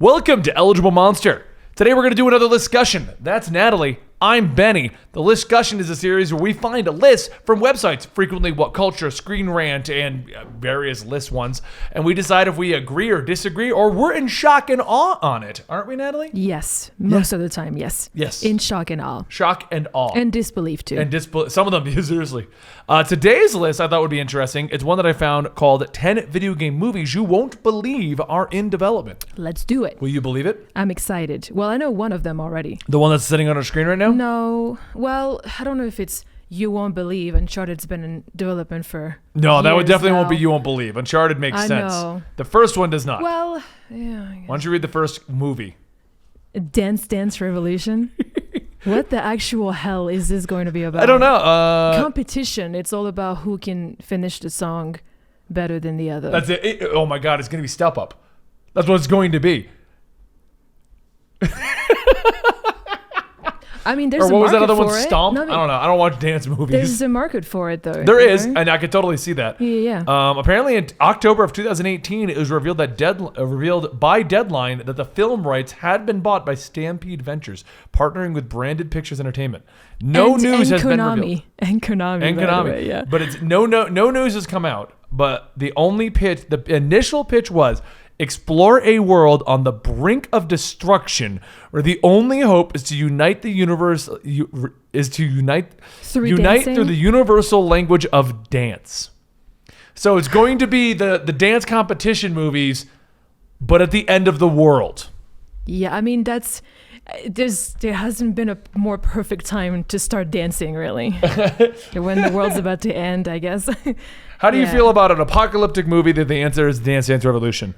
Welcome to Eligible Monster. Today we're going to do another Listcussion. That's Natalie. I'm Benny. The Listcussion is a series where we find a list from websites, frequently What Culture, Screen Rant, and various list ones, and we decide if we agree or disagree, or we're in shock and awe on it. Aren't we, Natalie? Yes. Most of the time, yes. Yes. In shock and awe. Shock and awe. And disbelief, too. And some of them, seriously. Today's list I thought would be interesting. It's one that I found called 10 Video Game Movies You Won't Believe Are in Development. Let's do it. Will you believe it? I'm excited. Well, I know one of them already. The one that's sitting on our screen right now? No. Well, I don't know if it's You Won't Believe. Uncharted's been in development for No, that would years definitely now. won't be You Won't Believe. Uncharted makes I sense. know. The first one does not. Well, yeah. I guess. Why don't you read the first movie? Dance Dance Revolution? What the actual hell is this going to be about? I don't know. Competition. It's all about who can finish the song better than the other. That's it. Oh my God, it's going to be Step Up. That's what it's going to be. I mean, there's Or a what was that market other one? for it. Stomp? No, I don't know. I don't watch dance movies. There's a market for it, though. There is, right? and I could totally see that. Yeah. Apparently, in October of 2018, it was revealed by Deadline that the film rights had been bought by Stampede Ventures, partnering with Branded Pictures Entertainment. No news has been revealed. And Konami. And by the Konami, way, yeah. but it's no news has come out. But the initial pitch was explore a world on the brink of destruction, where the only hope is to unite the universe unite through the universal language of dance. So it's going to be the dance competition movies, but at the end of the world. Yeah, I mean there hasn't been a more perfect time to start dancing, really. When the world's about to end, I guess. How do you feel about an apocalyptic movie that the answer is Dance Dance Revolution?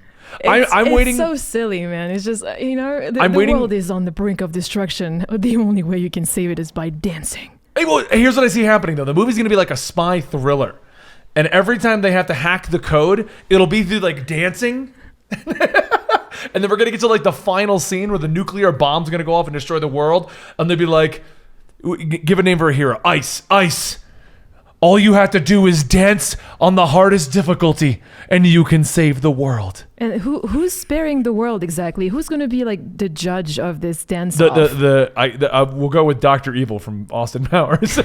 I'm waiting. It's so silly, man. It's just, the world is on the brink of destruction. The only way you can save it is by dancing. Hey, well, here's what I see happening, though. The movie's going to be like a spy thriller. And every time they have to hack the code, it'll be through, like, dancing. And then we're going to get to, like, the final scene where the nuclear bomb's going to go off and destroy the world. And they'll be like, give a name for a hero. Ice. All you have to do is dance on the hardest difficulty, and you can save the world. And who's sparing the world exactly? Who's going to be like the judge of this dance? We'll go with Dr. Evil from Austin Powers,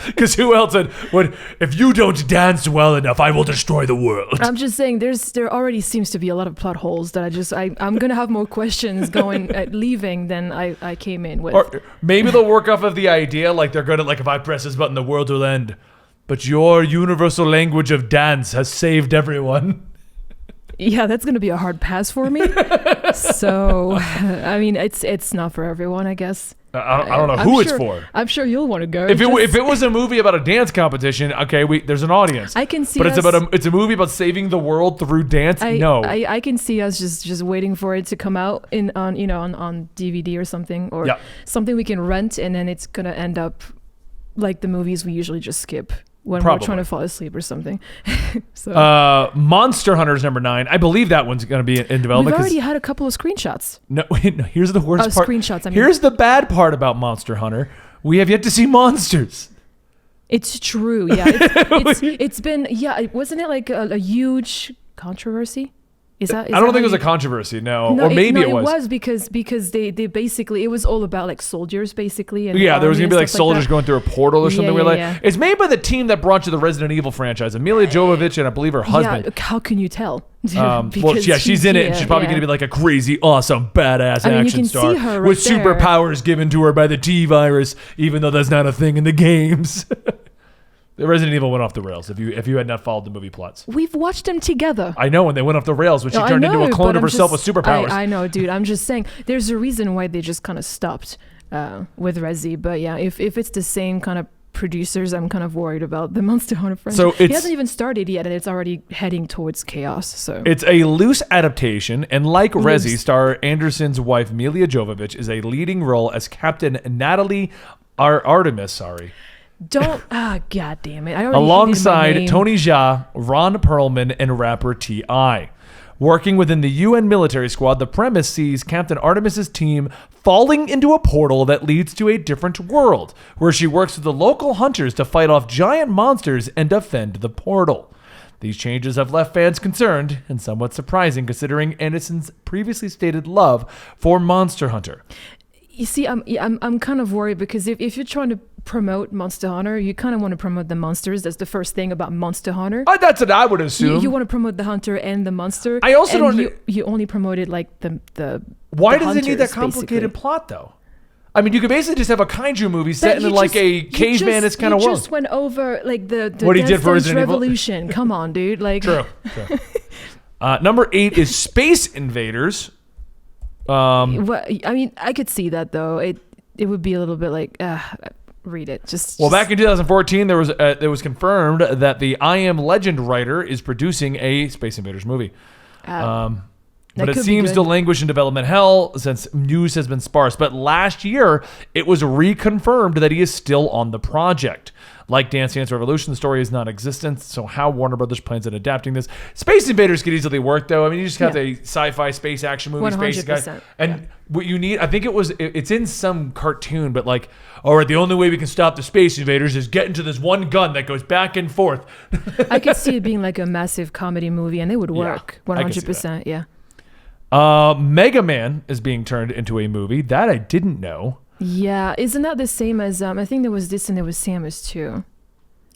because who else would? If you don't dance well enough, I will destroy the world. I'm just saying, there already seems to be a lot of plot holes that I'm going to have more questions leaving than I came in with. Or maybe they'll work off of the idea, like they're going to, like, if I press this button, the world will end. But your universal language of dance has saved everyone. Yeah, that's going to be a hard pass for me. So, I mean, it's not for everyone, I guess. I don't know who it's for. I'm sure you'll want to go. If it was a movie about a dance competition, okay, there's an audience. I can see. But it's a movie about saving the world through dance. I can see us just waiting for it to come out on DVD or something, or something we can rent, and then it's gonna end up like the movies we usually just skip when we're trying to fall asleep or something. So Monster Hunter is number 9. I believe that one's going to be in development. We've already had a couple of screenshots. No, here's the worst part. Screenshots. I mean, here's the bad part about Monster Hunter. We have yet to see monsters. It's true. Yeah, it's been. Yeah, wasn't it like a huge controversy? I don't think it was a controversy, no. Or maybe it was. It was because they basically, it was all about like soldiers basically. And there was going to be like soldiers going through a portal or something. Yeah. It's made by the team that brought you the Resident Evil franchise. Emilia Jovovich and I believe her husband. Yeah, how can you tell? She's in it, and she's probably going to be like a crazy, awesome, badass action star see her right with there. superpowers given to her by the T-virus, even though that's not a thing in the games. The Resident Evil went off the rails if you had not followed the movie plots. We've watched them together. I know, when they went off the rails when she turned into a clone of herself with superpowers. I know, dude. I'm just saying there's a reason why they just kind of stopped with Resi. But yeah, if it's the same kind of producers, I'm kind of worried about the Monster Hunter franchise. So it hasn't even started yet, and it's already heading towards chaos. So it's a loose adaptation, and like Resi, star Anderson's wife Milla Jovovich is a leading role as Captain Natalie Artemis. Sorry. God damn it. Alongside Tony Jaa, Ron Perlman, and rapper T.I. Working within the UN military squad, the premise sees Captain Artemis's team falling into a portal that leads to a different world, where she works with the local hunters to fight off giant monsters and defend the portal. These changes have left fans concerned and somewhat surprising considering Anderson's previously stated love for Monster Hunter. You see, I'm kind of worried because if you're trying to promote Monster Hunter, you kind of want to promote the monsters. That's the first thing about Monster Hunter. That's what I would assume. You want to promote the hunter and the monster. I also don't. You only promoted like the. Why the does it need that complicated basically. plot though? I mean, you could basically just have a kaiju movie set in like a caveman-ish kind of world. You just went over like the what he Dance did for Dance Resident Evil. Revolution. Come on, dude. Like True. Number 8 is Space Invaders. What, I mean, I could see that though. It would be a little bit like, read it. Back in 2014, there was confirmed that the I Am Legend writer is producing a Space Invaders movie. But it seems to languish in development hell since news has been sparse. But last year, it was reconfirmed that he is still on the project. Like Dance Dance Revolution, the story is non-existent. So how Warner Brothers plans on adapting this? Space Invaders could easily work, though. I mean, you just have a sci-fi space action movie. 100%. Space guy. And what you need, I think it's in some cartoon, but like, all right, the only way we can stop the Space Invaders is get into this one gun that goes back and forth. I could see it being like a massive comedy movie, and it would work. 100%. Yeah. Mega Man is being turned into a movie. That I didn't know. Yeah, isn't that the same as I think there was this and there was Samus too.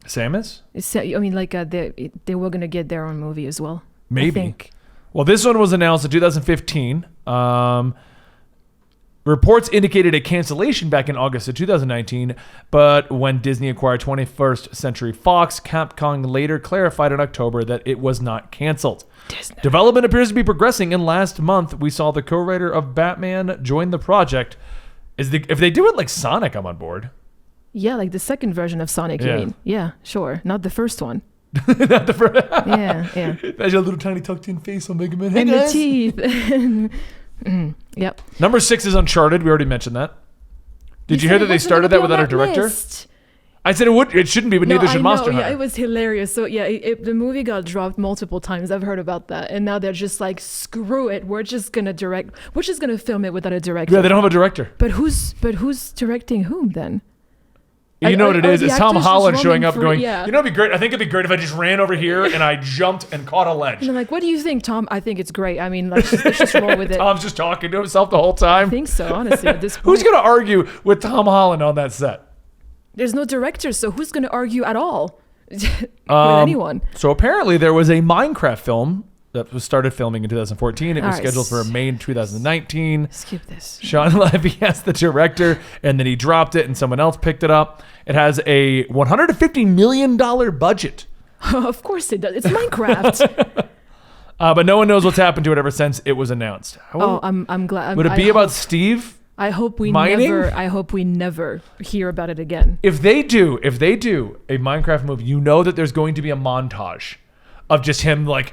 Samus? I mean, like they were gonna get their own movie as well. Maybe. I think. Well, this one was announced in 2015. Reports indicated a cancellation back in August of 2019, but when Disney acquired 21st Century Fox, Capcom later clarified in October that it was not canceled. Disney. Development appears to be progressing, and last month we saw the co-writer of Batman join the project. If they do it like Sonic, I'm on board. Yeah, like the second version of Sonic, you mean? Yeah, sure. Not the first one. Not the first. Yeah. Imagine a little tiny tucked-in face on Mega Man. Hey, and guys. The teeth. Yep. Number 6 is Uncharted. We already mentioned that. Did you hear that they started that without a director? List. I said it shouldn't be, but neither should Monster Hunter. Yeah, it was hilarious. So yeah, the movie got dropped multiple times. I've heard about that, and now they're just like, screw it. We're just gonna film it without a director. Yeah, they don't have a director. But who's directing whom then? You know what it is? It's Tom Holland showing up going, yeah. You know what'd be great? I think it'd be great if I just ran over here and I jumped and caught a ledge. And I'm like, what do you think, Tom? I think it's great. I mean, let's just roll with it. Tom's just talking to himself the whole time. I think so, honestly, at this point. Who's going to argue with Tom Holland on that set? There's no director, so who's going to argue at all with anyone? So apparently there was a Minecraft film that was started filming in 2014. It was scheduled for May 2019. Skip this. Sean Levy as the director, and then he dropped it and someone else picked it up. It has a $150 million budget. Of course it does. It's Minecraft. But no one knows what's happened to it ever since it was announced. I'm glad. Would it be about Steve? I hope we mining? never hear about it again. If they do a Minecraft movie, you know that there's going to be a montage of just him like.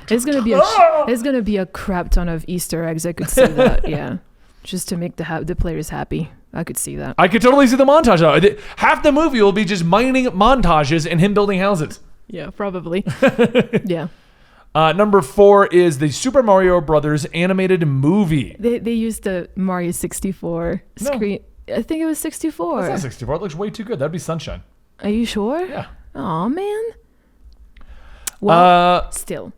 There's gonna be a crap ton of Easter eggs. I could see that. Yeah, just to make the players happy. I could see that. I could totally see the montage. Half the movie will be just mining montages and him building houses. Yeah, probably. Yeah. Number 4 is the Super Mario Brothers animated movie. They used the Mario 64 screen. I think it was 64. That's not 64. It looks way too good. That'd be Sunshine. Are you sure? Yeah. Oh man. Well, still.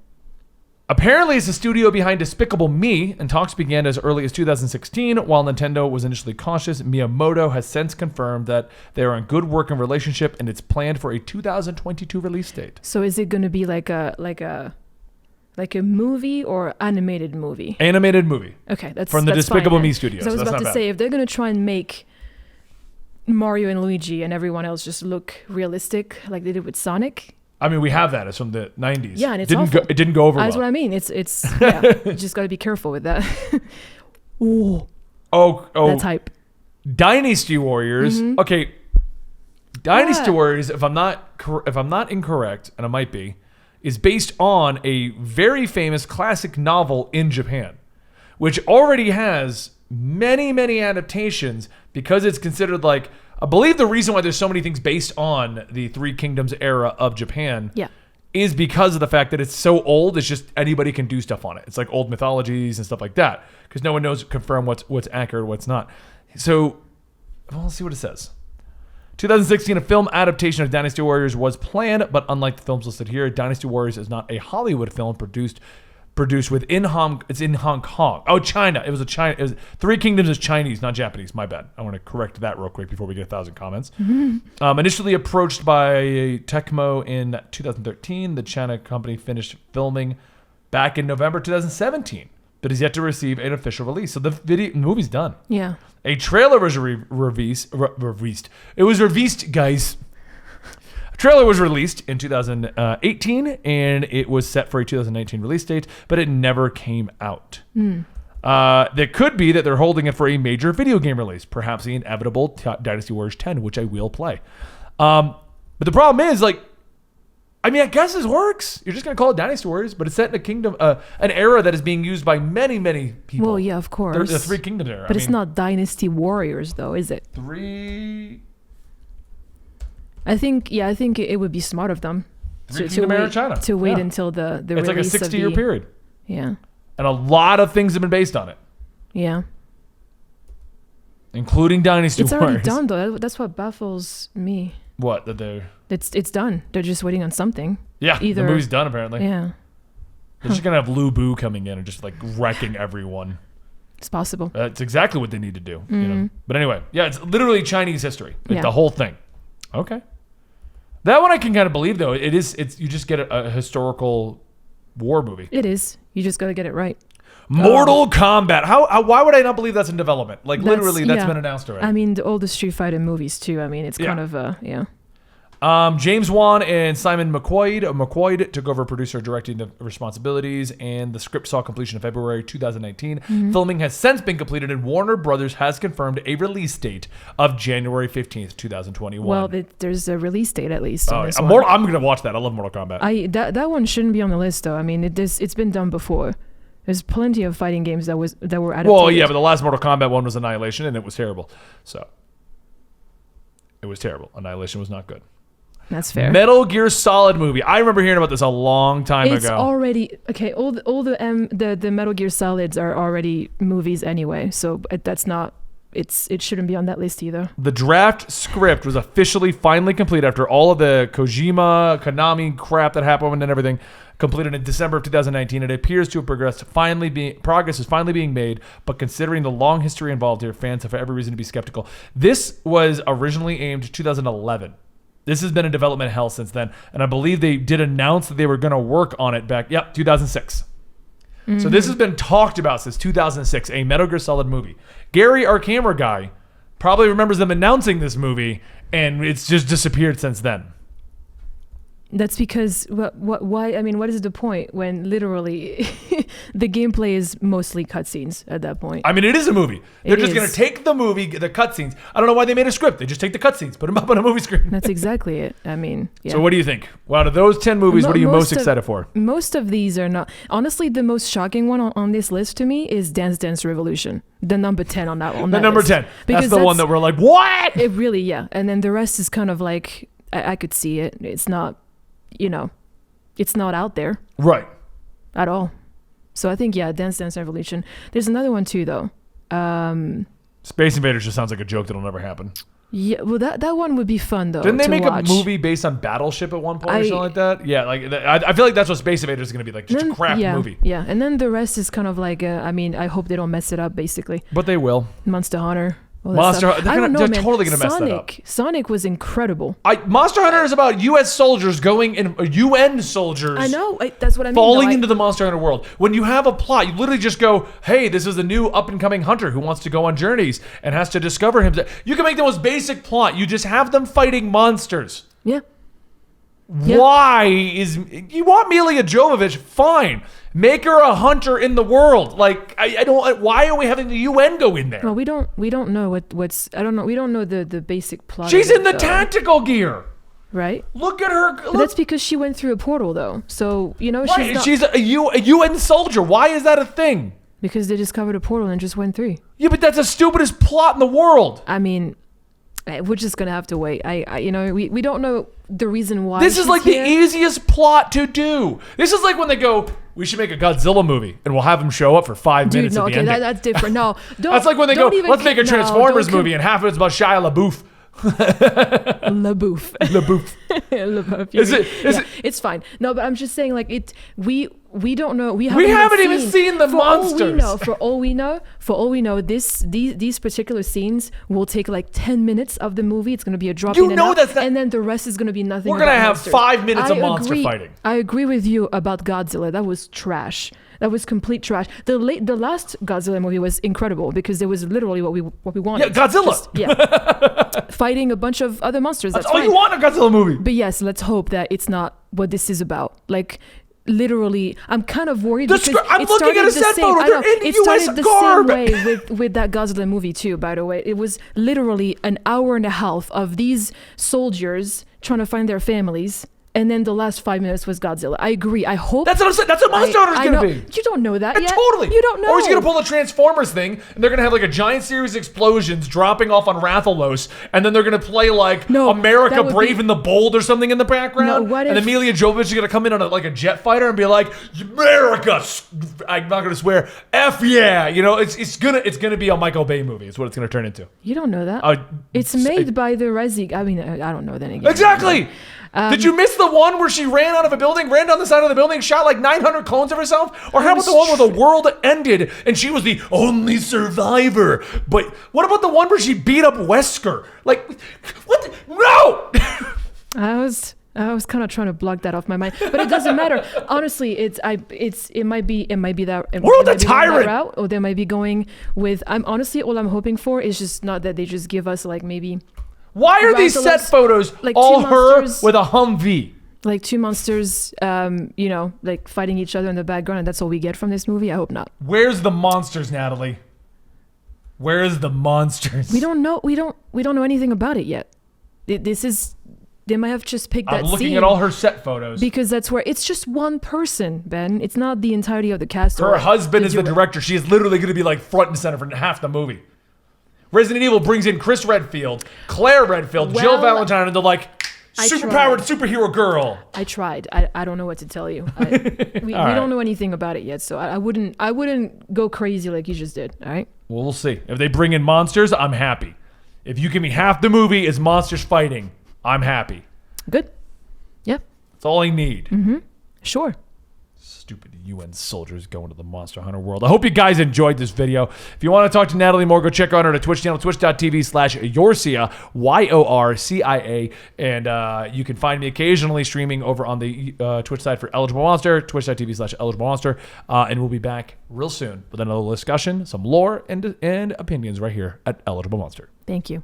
Apparently, it's the studio behind Despicable Me, and talks began as early as 2016. While Nintendo was initially cautious, Miyamoto has since confirmed that they are in good working relationship, and it's planned for a 2022 release date. So, is it going to be like a movie or animated movie? Animated movie. Okay, that's from the Despicable fine, Me studios. I was about to say, if they're going to try and make Mario and Luigi and everyone else just look realistic, like they did with Sonic. I mean, we have that. It's from the 90s. Yeah, and it didn't go over well. That's what I mean. It's yeah. You just got to be careful with that. Ooh. Oh. That's hype. Dynasty Warriors. Mm-hmm. Okay. Dynasty Warriors, if I'm not incorrect, and I might be, is based on a very famous classic novel in Japan, which already has many, many adaptations because it's considered like, I believe the reason why there's so many things based on the Three Kingdoms era of Japan is because of the fact that it's so old, it's just anybody can do stuff on it. It's like old mythologies and stuff like that because no one knows confirm what's accurate or what's not. So, well, let's see what it says. 2016, a film adaptation of Dynasty Warriors was planned, but unlike the films listed here, Dynasty Warriors is not a Hollywood film produced within it's in Hong Kong. Oh, China. It was Three Kingdoms is Chinese, not Japanese. My bad. I want to correct that real quick before we get 1,000 comments. Initially approached by Tecmo in 2013, the China company finished filming back in November 2017, but is yet to receive an official release. So the movie's done. Yeah. A trailer was released. It was released, guys. A trailer was released in 2018, and it was set for a 2019 release date, but it never came out. It could be that they're holding it for a major video game release, perhaps the inevitable Dynasty Warriors 10, which I will play. But the problem is, I guess this works. You're just going to call it Dynasty Warriors, but it's set in a kingdom, an era that is being used by many, many people. Well, yeah, of course. The Three Kingdoms era. But it's not Dynasty Warriors, though, is it? I think it would be smart of them to wait until the it's release. Like a 60-year period. Yeah. And a lot of things have been based on it. Yeah. Including Dynasty Warriors. It's already done, though. That's what baffles me. What? That they're... It's done. They're just waiting on something. Yeah, the movie's done, apparently. Yeah. They're just going to have Lu Bu coming in and just, wrecking everyone. It's possible. That's exactly what they need to do. You know? But anyway, yeah, it's literally Chinese history. The whole thing. Okay. That one I can kind of believe, though. It's you just get a historical war movie. It is. You just got to get it right. Mortal Kombat. Why would I not believe that's in development? That's been announced already. I mean, all the Street Fighter movies, too. I mean, it's kind of, James Wan and Simon McQuoid took over producer directing the responsibilities, and the script saw completion in February 2019. Filming has since been completed, and Warner Brothers has confirmed a release date of January 15th, 2021. Well, there's a release date at least. I'm going to watch that. I love Mortal Kombat. That one shouldn't be on the list, though. I mean, it's been done before. There's plenty of fighting games that were adapted. Well, yeah, but the last Mortal Kombat one was Annihilation, and it was terrible. So it was terrible. Annihilation was not good. That's fair. Metal Gear Solid movie. I remember hearing about this a long time ago. It's already okay. All the Metal Gear Solids are already movies anyway, so that's not. It shouldn't be on that list either. The draft script was officially finally complete after all of the Kojima, Konami crap that happened and everything. Completed in December of 2019. It appears to have progress is finally being made, but considering the long history involved here, fans have every reason to be skeptical. This was originally aimed 2011. This has been in development hell since then, and I believe they did announce that they were going to work on it back, 2006. So this has been talked about since 2006, a Metal Gear Solid movie. Gary, our camera guy, probably remembers them announcing this movie, and it's just disappeared since then. That's because why? I mean, what is the point when literally the gameplay is mostly cutscenes at that point? I mean, it is a movie. They're just going to take the movie, the cutscenes. I don't know why they made a script. They just take the cutscenes, put them up on a movie screen. That's exactly it. I mean, yeah. So what do you think? Well, out of those 10 movies, what are you most excited for? Most of these are not. Honestly, the most shocking one on this list to me is Dance Dance Revolution. The number 10 on that one. The number 10. That's the one that we're like, what? It really, yeah. And then the rest is kind of like, I could see it. It's not. It's not out there. Right. At all. So I think, Dance Dance Revolution. There's another one too, though. Space Invaders just sounds like a joke that'll never happen. Yeah, well, that one would be fun, though. Didn't they make watch. a movie based on Battleship at one point or something like that? Yeah, I feel like that's what Space Invaders is going to be like, just a crap movie. Yeah, and then the rest is kind of like, I hope they don't mess it up, basically. But they will. Monster Hunter. They're totally going to mess that up. Sonic was incredible. Monster Hunter is about U.S. soldiers UN soldiers. I know. That's what I mean. Falling into the Monster Hunter world. When you have a plot, you literally just go, hey, this is a new up-and-coming hunter who wants to go on journeys and has to discover himself. You can make the most basic plot. You just have them fighting monsters. Yeah. Why you want Milla Jovovich? Fine, make her a hunter in the world. Like I don't. Why are we having the UN go in there? Well, we don't know what's. I don't know. We don't know the basic plot. She's in the tactical gear. Right. Look at her. But that's because she went through a portal, though. So she's a UN soldier. Why is that a thing? Because they discovered a portal and just went through. Yeah, but that's the stupidest plot in the world. I mean, we're just gonna have to wait. We don't know the reason why. This is like the easiest plot to do. This is like when they go, we should make a Godzilla movie and we'll have him show up for 5 minutes at the ending. That's different. No, that's like when they go, let's make a Transformers movie and half of it's about Shia LaBeouf. LaBouffe. LaBouffe. LaBouffe. Is it? It's fine. No, but I'm just saying, like, we don't know. We haven't even seen the monsters. For all we know, these particular scenes will take like 10 minutes of the movie. It's going to be a drop in and out, and then the rest is going to be nothing. We're going to have monsters. 5 minutes of monster fighting. I agree with you about Godzilla. That was trash. That was complete trash. The last Godzilla movie was incredible because it was literally what we wanted. Yeah, Godzilla. Fighting a bunch of other monsters. That's all you want in a Godzilla movie. But yes, let's hope that it's not what this is about. Like, literally, I'm kind of worried because I'm looking at a set photo. They're in it US started the garb. same way with that Godzilla movie too, by the way. It was literally an hour and a half of these soldiers trying to find their families. And then the last 5 minutes was Godzilla. I agree. I hope that's what I'm saying. That's what Monster Hunter's gonna be. You don't know that yet. Totally. You don't know. Or he's gonna pull the Transformers thing, and they're gonna have like a giant series of explosions dropping off on Rathalos, and then they're gonna play like America Brave and the Bold or something in the background. And Emilia Jovovich is gonna come in on a jet fighter and be like, America. I'm not gonna swear. F yeah. You know, it's gonna be a Michael Bay movie. Is what it's gonna turn into. You don't know that. It's made by the Resi. I mean, I don't know that again. Exactly. Did you miss the one where she ran out of a building, ran down the side of the building, shot like 900 clones of herself? Or how about the one where the world ended and she was the only survivor? But what about the one where she beat up Wesker? Like, what? No! I was kind of trying to block that off my mind, but it doesn't matter. Honestly, it might be that World of Tyrant route, or they might be going with. Honestly, all I'm hoping for is just not that they just give us like maybe. Why are these set photos like all her with a Humvee? Like two monsters, like fighting each other in the background, and that's all we get from this movie? I hope not. Where's the monsters, Natalie? Where's the monsters? We don't know. We don't know anything about it yet. They might have just picked that scene. I'm looking at all her set photos. Because that's where it's just one person, Ben. It's not the entirety of the cast. Her husband is the director. She is literally going to be like front and center for half the movie. Resident Evil brings in Chris Redfield, Claire Redfield, Jill Valentine, and they're like, superpowered superhero girl. I tried. I don't know what to tell you. We don't know anything about it yet, so I wouldn't go crazy like you just did. All right. Well, we'll see. If they bring in monsters, I'm happy. If you give me half the movie is monsters fighting, I'm happy. Good. Yep. That's all I need. Mm-hmm. Sure. Stupid UN soldiers going to the Monster Hunter world. I hope you guys enjoyed this video. If you want to talk to Natalie more, go check out her Twitch channel, twitch.tv/Yorcia, YORCIA. And you can find me occasionally streaming over on the Twitch side for Eligible Monster, twitch.tv/Eligible Monster. And we'll be back real soon with another discussion, some lore, and opinions right here at Eligible Monster. Thank you.